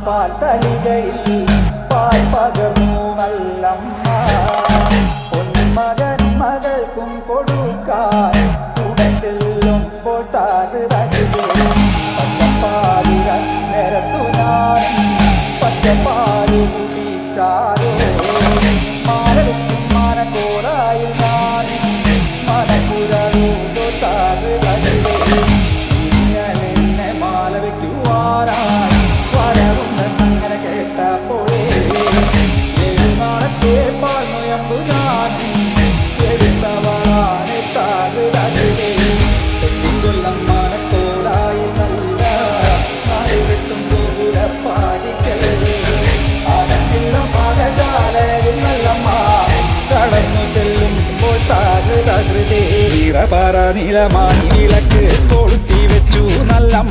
പാൽ തളികയിൽ പാൽ പകർന്നു നല്ലമ്മ പൊന്മകൻ മകൾക്കും കൊടുക്കാൻ ഉടൻ ചെല്ലുമ്പോൾ താഴ് പച്ചപ്പാലിര നിരത്തു ഞാൻ പച്ചപ്പാല് കുടിച്ചാലോ മാനവിക്കും മാനക്കോടായിൽ ഞാൻ മനക്കുരൂടോ താഴ് ഇങ്ങനെ മാല വയ്ക്കുവാനായി വരവുണ്ടെന്നങ്ങനെ കേട്ടപ്പോഴേ നാളത്തെ പാൽ നൊയമ്പു ഞാൻ എടുത്തവളാണ് താഴ് കൊല്ലം മാനക്കോടായി നല്ല നാട് വിട്ടും ഗോപുരപ്പാടിക്കൽ അകത്തില്ല പാകശാലയിൽ നല്ലമ്മ കടന്നു ചെല്ലുമ്പോൾ താകൃതേ വീറപാറ നീലമാണി വിളക്ക് കൊളുത്തി വെച്ചു നല്ലമ്മ